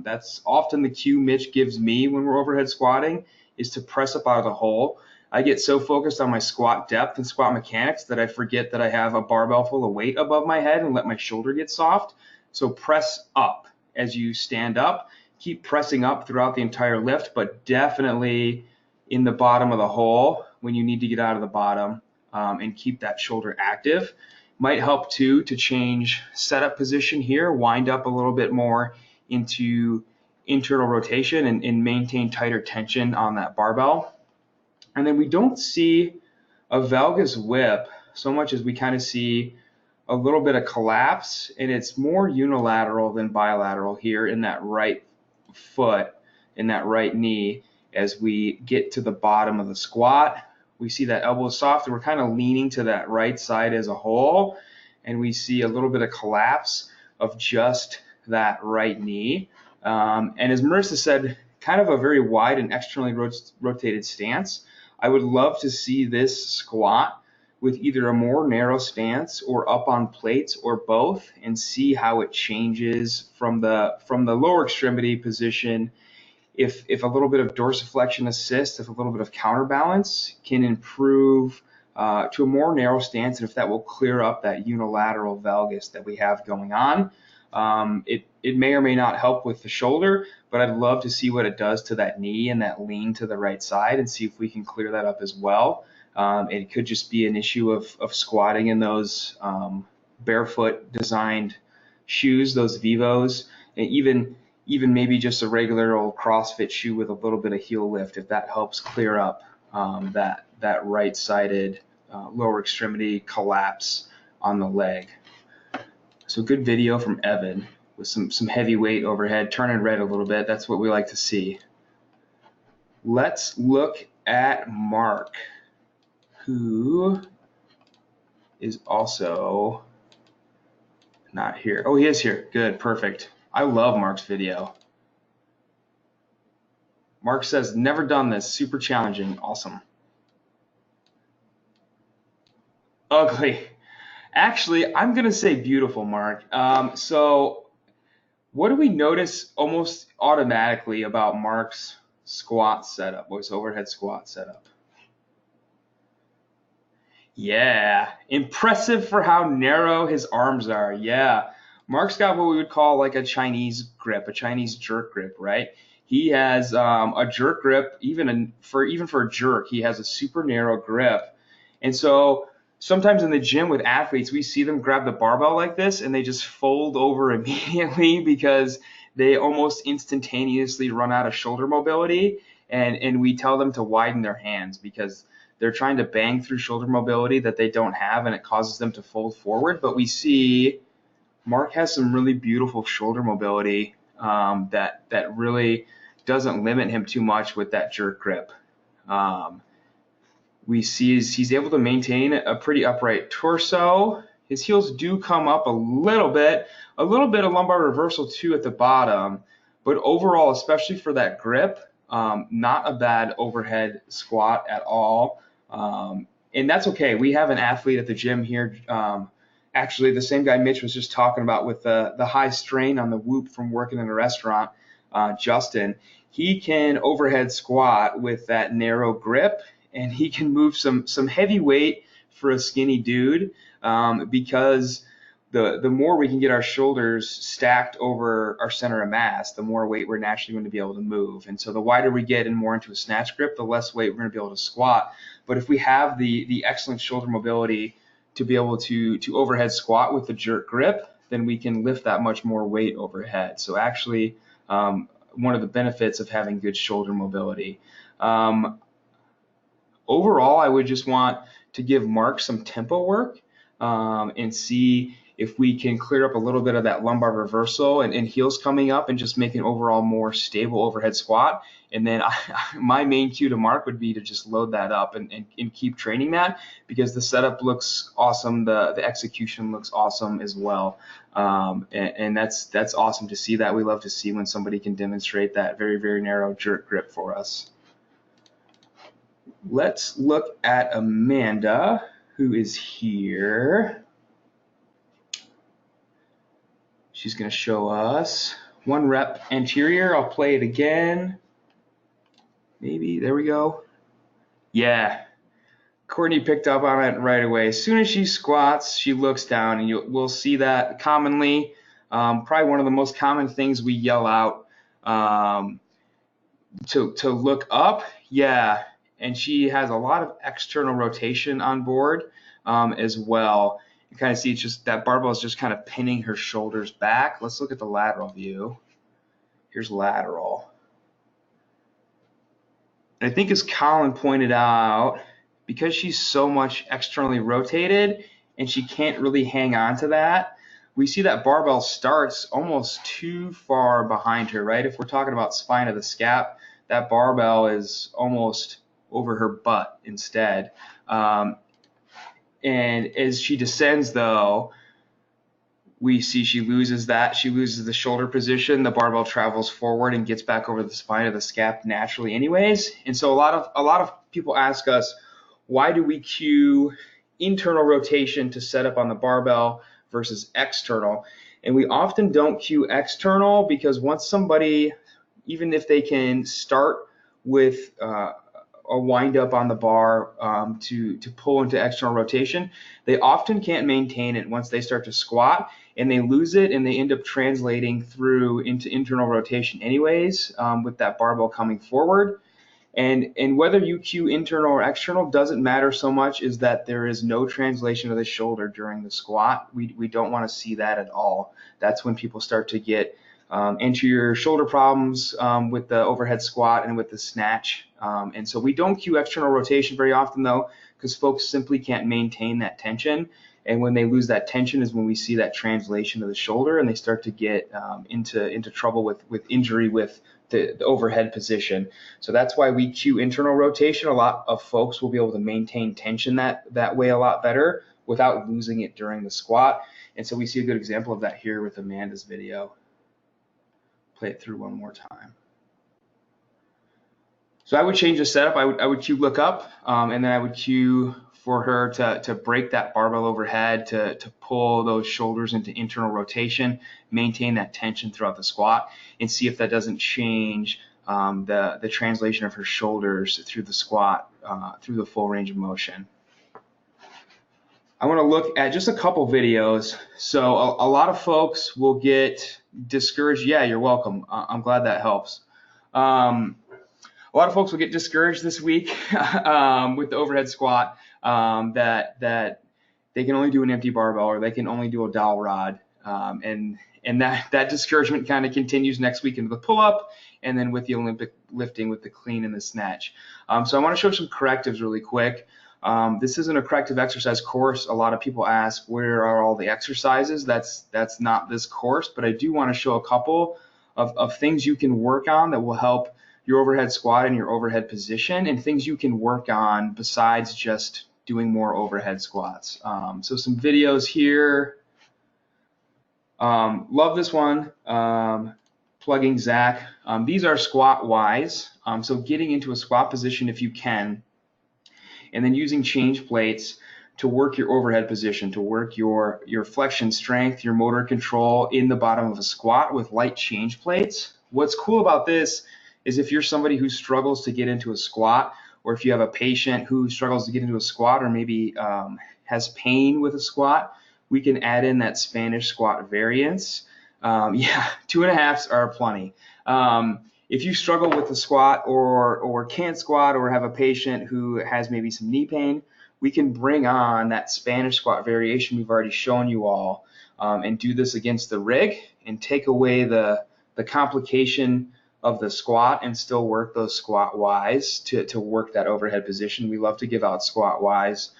B: That's often the cue Mitch gives me when we're overhead squatting, is to press up out of the hole. I get so focused on my squat depth and squat mechanics that I forget that I have a barbell full of weight above my head and let my shoulder get soft. So press up as you stand up. Keep pressing up throughout the entire lift, but definitely in the bottom of the hole when you need to get out of the bottom, and keep that shoulder active. Might help too to change setup position here, wind up a little bit more into internal rotation and maintain tighter tension on that barbell. And then we don't see a valgus whip so much as we kind of see a little bit of collapse, and it's more unilateral than bilateral here in that right foot, in that right knee. As we get to the bottom of the squat, we see that elbow soft, and we're kind of leaning to that right side as a whole, and we see a little bit of collapse of just that right knee. And as Marissa said, kind of a very wide and externally rotated stance. I would love to see this squat with either a more narrow stance or up on plates or both, and see how it changes from the lower extremity position. If a little bit of dorsiflexion assist, if a little bit of counterbalance can improve to a more narrow stance, and if that will clear up that unilateral valgus that we have going on. It may or may not help with the shoulder, but I'd love to see what it does to that knee and that lean to the right side, and see if we can clear that up as well. It could just be an issue of squatting in those barefoot designed shoes, those Vivos, and even maybe just a regular old CrossFit shoe with a little bit of heel lift, if that helps clear up that right-sided lower extremity collapse on the leg. So good video from Evan with some heavy weight overhead, turning red a little bit. That's what we like to see. Let's look at Mark, who is also not here. Oh, he is here. Good, perfect. I love Mark's video. Mark says, never done this, super challenging, awesome. Ugly. Actually, I'm gonna say beautiful, Mark. So what do we notice almost automatically about Mark's squat setup, his overhead squat setup? Yeah, impressive for how narrow his arms are. Yeah, Mark's got what we would call like a Chinese grip, a Chinese jerk grip, right? He has a jerk grip, even for a jerk, he has a super narrow grip. And so sometimes in the gym with athletes, we see them grab the barbell like this and they just fold over immediately because they almost instantaneously run out of shoulder mobility. And we tell them to widen their hands because they're trying to bang through shoulder mobility that they don't have, and it causes them to fold forward. But we see Mark has some really beautiful shoulder mobility that really doesn't limit him too much with that jerk grip. We see he's able to maintain a pretty upright torso. His heels do come up a little bit of lumbar reversal too at the bottom, but overall, especially for that grip, not a bad overhead squat at all. And that's okay. We have an athlete at the gym here, actually the same guy Mitch was just talking about with the high strain on the whoop from working in a restaurant, Justin. He can overhead squat with that narrow grip, and he can move some heavy weight for a skinny dude, because the more we can get our shoulders stacked over our center of mass, the more weight we're naturally going to be able to move. And so the wider we get and more into a snatch grip, the less weight we're going to be able to squat. But if we have the excellent shoulder mobility to be able to overhead squat with the jerk grip, then we can lift that much more weight overhead. So actually, one of the benefits of having good shoulder mobility. Overall, I would just want to give Mark some tempo work and see if we can clear up a little bit of that lumbar reversal and heels coming up and just make an overall more stable overhead squat. And then my main cue to Mark would be to just load that up and keep training that, because the setup looks awesome. The execution looks awesome as well. And that's awesome to see that. We love to see when somebody can demonstrate that very, very narrow jerk grip for us. Let's look at Amanda, who is here. She's going to show us 1 rep anterior. I'll play it again. Maybe, there we go. Yeah, Courtney picked up on it right away. As soon as she squats, she looks down, and we'll see that commonly. Probably one of the most common things we yell out to look up. Yeah, and she has a lot of external rotation on board as well. You kind of see it's just that barbell is just kind of pinning her shoulders back. Let's look at the lateral view. Here's lateral. And I think as Colin pointed out, because she's so much externally rotated and she can't really hang on to that, we see that barbell starts almost too far behind her, right? If we're talking about spine of the scap, that barbell is almost over her butt instead. And as she descends, though, we see she loses that. She loses the shoulder position. The barbell travels forward and gets back over the spine of the scap naturally anyways. And so a lot of people ask us, why do we cue internal rotation to set up on the barbell versus external? And we often don't cue external because once somebody, even if they can start with a wind up on the bar to pull into external rotation, they often can't maintain it once they start to squat, and they lose it, and they end up translating through into internal rotation anyways with that barbell coming forward. And whether you cue internal or external doesn't matter so much, is that there is no translation of the shoulder during the squat. We don't want to see that at all. That's when people start to get anterior shoulder problems with the overhead squat and with the snatch. And so we don't cue external rotation very often, though, because folks simply can't maintain that tension. And when they lose that tension is when we see that translation of the shoulder, and they start to get into trouble with injury with the overhead position. So that's why we cue internal rotation. A lot of folks will be able to maintain tension that way a lot better without losing it during the squat. And so we see a good example of that here with Amanda's video. Play it through one more time. So I would change the setup. I would cue look up, and then I would cue for her to break that barbell overhead, to pull those shoulders into internal rotation, maintain that tension throughout the squat, and see if that doesn't change the translation of her shoulders through the squat, through the full range of motion. I want to look at just a couple videos. So a lot of folks will get discouraged. Yeah, you're welcome. I'm glad that helps. A lot of folks will get discouraged this week with the overhead squat, that they can only do an empty barbell, or they can only do a dowel rod, and that discouragement kind of continues next week into the pull-up, and then with the Olympic lifting with the clean and the snatch. So I want to show some correctives really quick. This isn't a corrective exercise course. A lot of people ask, where are all the exercises? That's not this course, but I do want to show a couple of things you can work on that will help your overhead squat and your overhead position, and things you can work on besides just doing more overhead squats. So some videos here. Love this one, plugging Zach. These are squat Ys. So getting into a squat position if you can, and then using change plates to work your overhead position, to work your flexion strength, your motor control in the bottom of a squat with light change plates. What's cool about this is if you're somebody who struggles to get into a squat, or if you have a patient who struggles to get into a squat, or maybe has pain with a squat, we can add in that Spanish squat variance. Yeah, 2.5s are plenty. If you struggle with the squat, or can't squat, or have a patient who has maybe some knee pain, we can bring on that Spanish squat variation we've already shown you all, and do this against the rig, and take away the complication of the squat, and still work those squat Ys to work that overhead position. We love to give out squat Ys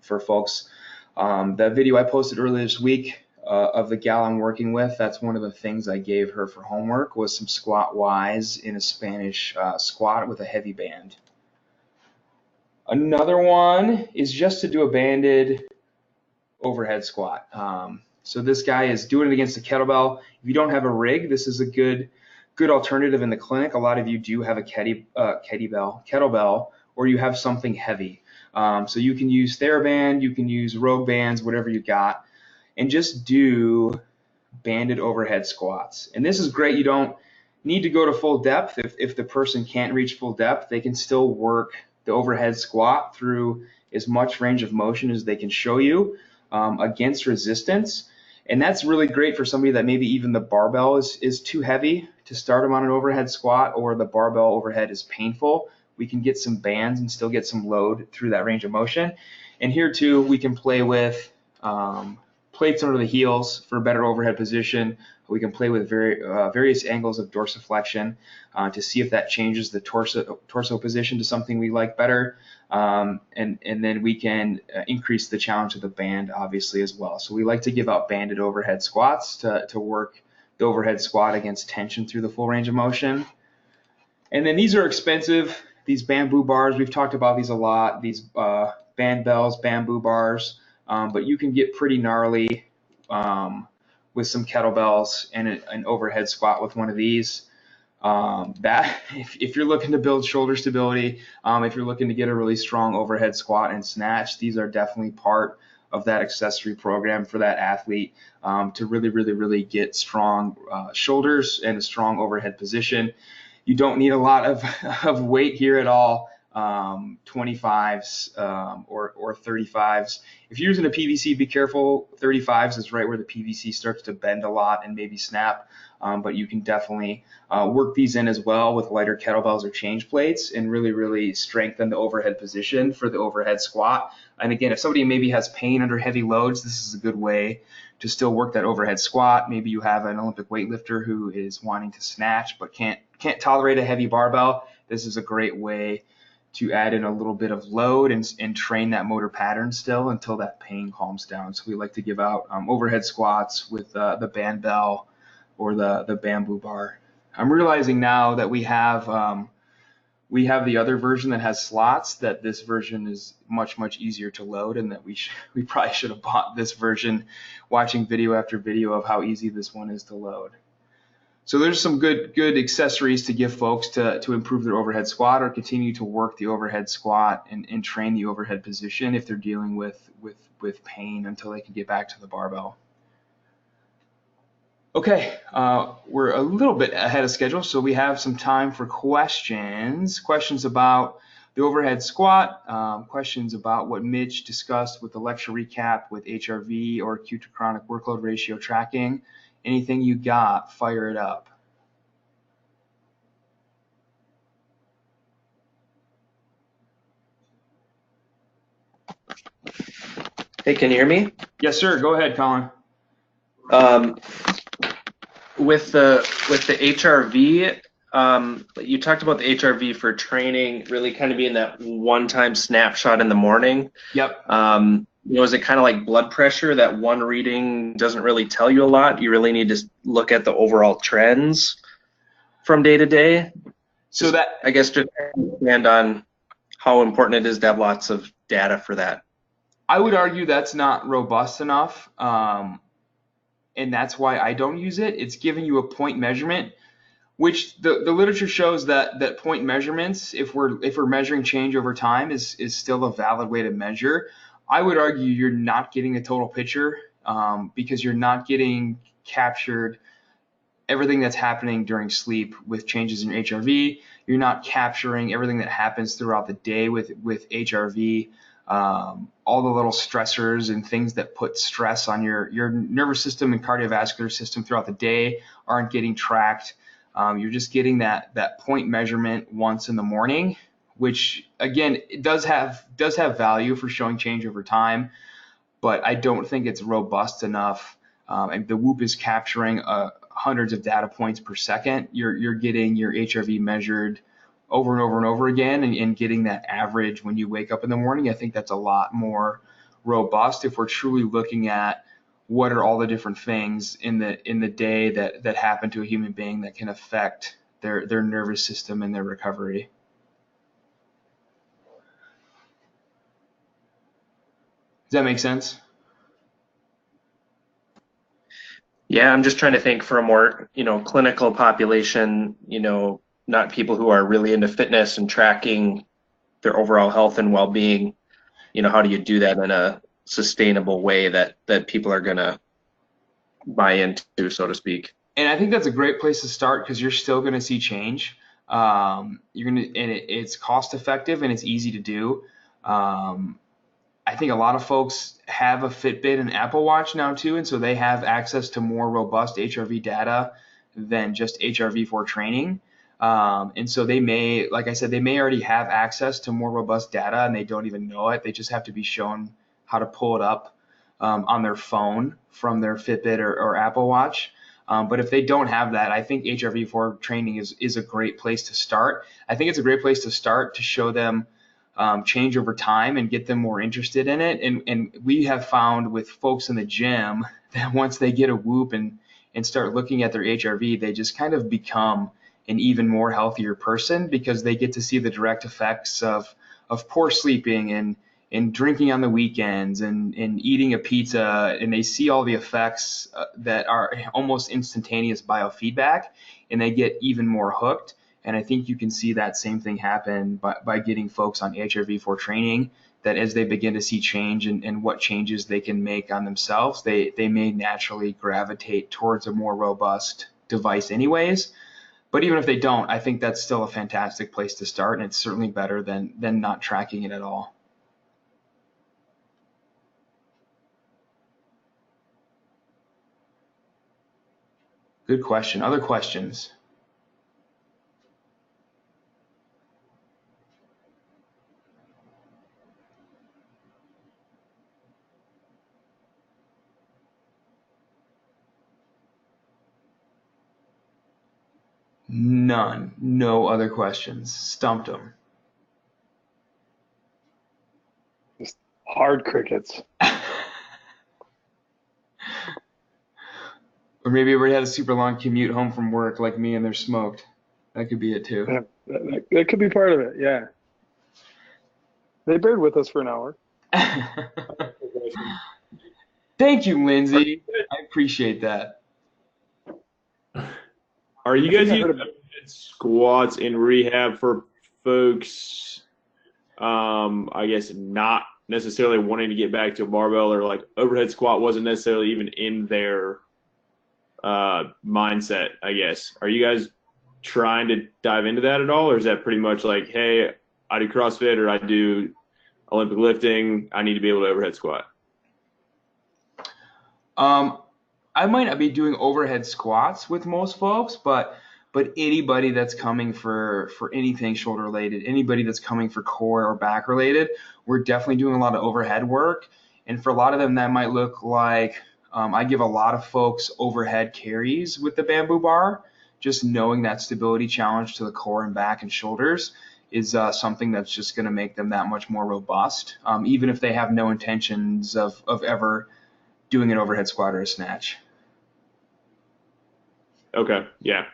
B: for folks. That video I posted earlier this week of the gal I'm working with, that's one of the things I gave her for homework, was some squat Ys in a Spanish squat with a heavy band. Another one is just to do a banded overhead squat. So this guy is doing it against a kettlebell. If you don't have a rig, this is a good alternative in the clinic. A lot of you do have a kettlebell, or you have something heavy. So you can use TheraBand, you can use Rogue bands, whatever you got, and just do banded overhead squats. And this is great. You don't need to go to full depth. If the person can't reach full depth, they can still work the overhead squat through as much range of motion as they can show you against resistance. And that's really great for somebody that maybe even the barbell is too heavy to start them on an overhead squat, or the barbell overhead is painful. We can get some bands and still get some load through that range of motion. And here too, we can play with plates under the heels for a better overhead position. We can play with various angles of dorsiflexion to see if that changes the torso position to something we like better. And then we can increase the challenge of the band, obviously, as well. So we like to give out banded overhead squats to work the overhead squat against tension through the full range of motion. And then these are expensive, these bamboo bars. We've talked about these a lot, these band bells, bamboo bars. But you can get pretty gnarly with some kettlebells and an overhead squat with one of these. If you're looking to build shoulder stability, if you're looking to get a really strong overhead squat and snatch, these are definitely part of that accessory program for that athlete to really get strong shoulders and a strong overhead position. You don't need a lot of weight here at all. 25s or 35s. If you're using a PVC, be careful. 35s is right where the PVC starts to bend a lot and maybe snap, but you can definitely work these in as well with lighter kettlebells or change plates and really, really strengthen the overhead position for the overhead squat. And again, if somebody maybe has pain under heavy loads, this is a good way to still work that overhead squat. Maybe you have an Olympic weightlifter who is wanting to snatch but can't tolerate a heavy barbell. This is a great way to add in a little bit of load and train that motor pattern still until that pain calms down. So we like to give out overhead squats with the band bell or the bamboo bar. I'm realizing now that we have the other version that has slots, that this version is much easier to load, and that we probably should have bought this version, watching video after video of how easy this one is to load. So there's some good accessories to give folks to improve their overhead squat or continue to work the overhead squat and train the overhead position if they're dealing with pain until they can get back to the barbell. Okay, we're a little bit ahead of schedule, so we have some time for questions. Questions about the overhead squat, questions about what Mitch discussed with the lecture recap with HRV or acute to chronic workload ratio tracking. Anything you got, fire it up.
D: Hey, can you hear me?
B: Yes, sir. Go ahead, Colin.
D: With the HRV, you talked about the HRV for training really kind of being that one-time snapshot in the morning.
B: Yep.
D: Is it kind of like blood pressure, that one reading doesn't really tell you a lot? You really need to look at the overall trends from day to day?
B: So that,
D: I guess, just expand on how important it is to have lots of data for that.
B: I would argue that's not robust enough, and that's why I don't use it. It's giving you a point measurement, which the literature shows that point measurements, if we're measuring change over time, is still a valid way to measure. I would argue you're not getting a total picture because you're not getting captured everything that's happening during sleep with changes in HRV. You're not capturing everything that happens throughout the day with HRV. All the little stressors and things that put stress on your nervous system and cardiovascular system throughout the day aren't getting tracked. You're just getting that point measurement once in the morning, which again, it does have value for showing change over time, but I don't think it's robust enough. And the Whoop is capturing hundreds of data points per second. You're getting your HRV measured over and over and over again and getting that average when you wake up in the morning. I think that's a lot more robust if we're truly looking at what are all the different things in the day that happen to a human being that can affect their nervous system and their recovery. Does that make sense?
D: Yeah, I'm just trying to think for a more, clinical population, not people who are really into fitness and tracking their overall health and well-being. How do you do that in a sustainable way that people are going to buy into, so to speak?
B: And I think that's a great place to start because you're still going to see change. It's cost effective and it's easy to do. I think a lot of folks have a Fitbit and Apple Watch now too, and so they have access to more robust HRV data than just HRV for training. And so they may, like I said, they may already have access to more robust data and they don't even know it. They just have to be shown how to pull it up on their phone from their Fitbit or Apple Watch. But if they don't have that, I think HRV for training is a great place to start. I think it's a great place to start to show them change over time and get them more interested in it. And we have found with folks in the gym that once they get a Whoop and start looking at their HRV, they just kind of become an even more healthier person because they get to see the direct effects of poor sleeping and drinking on the weekends and eating a pizza, and they see all the effects that are almost instantaneous biofeedback, and they get even more hooked. And I think you can see that same thing happen by getting folks on HRV for training, that as they begin to see change and what changes they can make on themselves, they may naturally gravitate towards a more robust device anyways. But even if they don't, I think that's still a fantastic place to start, and it's certainly better than not tracking it at all. Good question. Other questions? None. No other questions. Stumped them.
A: Just hard crickets.
B: Or maybe everybody had a super long commute home from work like me and they're smoked. That could be it too.
A: Yeah, that could be part of it. Yeah. They bared with us for an hour.
B: Thank you, Lindsay. I appreciate that.
C: Are you guys using squats in rehab for folks, I guess, not necessarily wanting to get back to a barbell, or like overhead squat wasn't necessarily even in their mindset, I guess? Are you guys trying to dive into that at all, or is that pretty much like, hey, I do CrossFit or I do Olympic lifting, I need to be able to overhead squat?
B: I might not be doing overhead squats with most folks, but anybody that's coming for anything shoulder related, anybody that's coming for core or back related, we're definitely doing a lot of overhead work. And for a lot of them, that might look like I give a lot of folks overhead carries with the bamboo bar. Just knowing that stability challenge to the core and back and shoulders is something that's just going to make them that much more robust, even if they have no intentions of ever doing an overhead squat or a snatch.
C: Okay, yeah.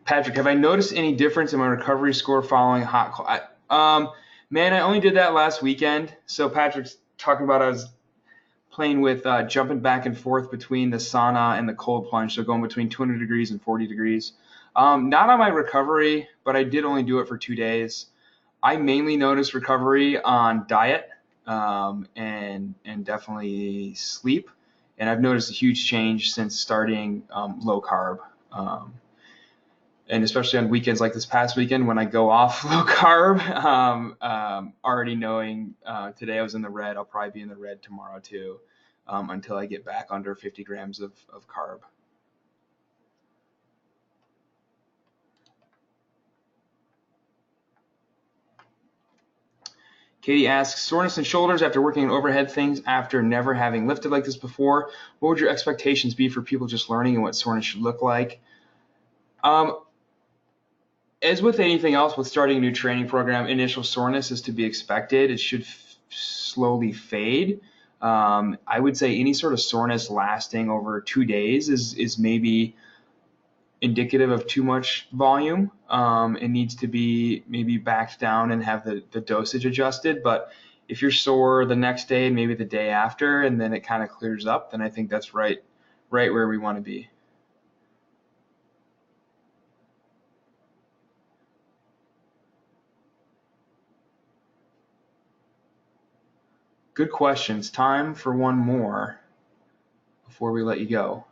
B: Patrick, have I noticed any difference in my recovery score following hot? Man, I only did that last weekend. So Patrick's talking about I was playing with jumping back and forth between the sauna and the cold plunge, so going between 200 degrees and 40 degrees. Not on my recovery, but I did only do it for 2 days. I mainly noticed recovery on diet and definitely sleep. And I've noticed a huge change since starting low carb. And especially on weekends like this past weekend when I go off low carb, already knowing today I was in the red, I'll probably be in the red tomorrow too, until I get back under 50 grams of carb. Katie asks, soreness in shoulders after working on overhead things after never having lifted like this before. What would your expectations be for people just learning and what soreness should look like? As with anything else, with starting a new training program, initial soreness is to be expected. It should slowly fade. I would say any sort of soreness lasting over 2 days is maybe indicative of too much volume. It needs to be maybe backed down and have the dosage adjusted. But if you're sore the next day, maybe the day after, and then it kind of clears up, then I think that's right where we want to be. Good questions. Time for one more before we let you go.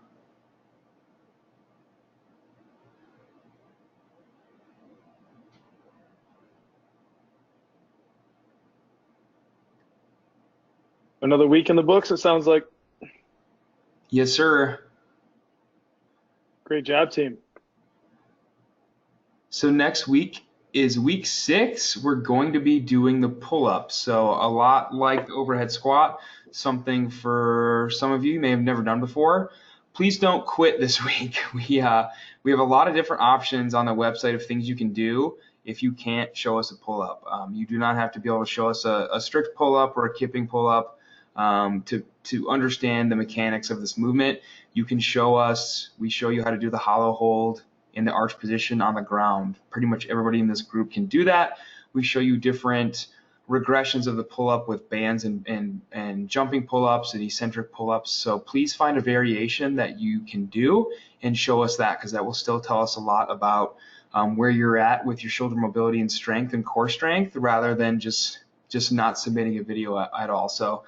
A: Another week in the books, it sounds like.
B: Yes, sir.
A: Great job, team.
B: So next week is week 6. We're going to be doing the pull-ups. So a lot like the overhead squat, something for some of you may have never done before. Please don't quit this week. We have a lot of different options on the website of things you can do if you can't show us a pull-up. You do not have to be able to show us a strict pull-up or a kipping pull-up to understand the mechanics of this movement. You can we show you how to do the hollow hold in the arch position on the ground. Pretty much everybody in this group can do that. We show you different regressions of the pull-up with bands and jumping pull-ups and eccentric pull-ups. So please find a variation that you can do and show us that, because that will still tell us a lot about where you're at with your shoulder mobility and strength and core strength, rather than just not submitting a video at all. So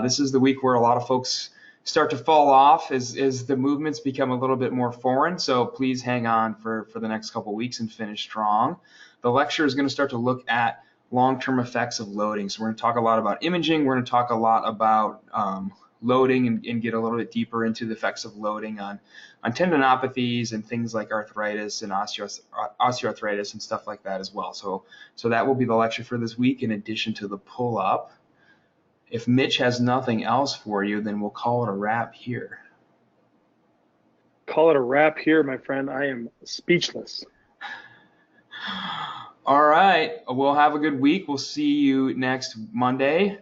B: this is the week where a lot of folks start to fall off as the movements become a little bit more foreign. So please hang on for the next couple of weeks and finish strong. The lecture is going to start to look at long-term effects of loading. So we're going to talk a lot about imaging. We're going to talk a lot about loading and get a little bit deeper into the effects of loading on tendinopathies and things like arthritis and osteoarthritis and stuff like that as well. So that will be the lecture for this week in addition to the pull-up. If Mitch has nothing else for you, then we'll call it a wrap here.
A: Call it a wrap here, my friend. I am speechless.
B: All right. We'll have a good week. We'll see you next Monday.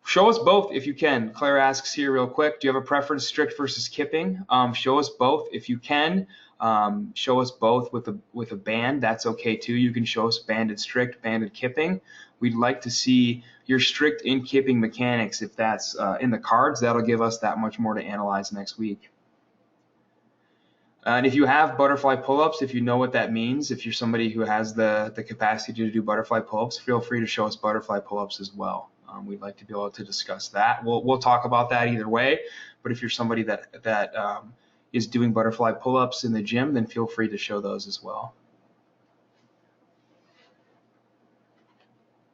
B: Show us both if you can. Claire asks here real quick, do you have a preference, strict versus kipping? Show us both if you can. Show us both with a band. That's okay too. You can show us banded strict, banded kipping. We'd like to see your strict in kipping mechanics. If that's in the cards, that'll give us that much more to analyze next week. And if you have butterfly pull-ups, if you know what that means, if you're somebody who has the capacity to do butterfly pull-ups, feel free to show us butterfly pull-ups as well. We'd like to be able to discuss that. We'll talk about that either way. But if you're somebody that is doing butterfly pull-ups in the gym, then feel free to show those as well.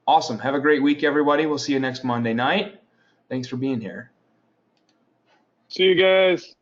B: Awesome. Have a great week, everybody. We'll see you next Monday night. Thanks for being here.
A: See you guys.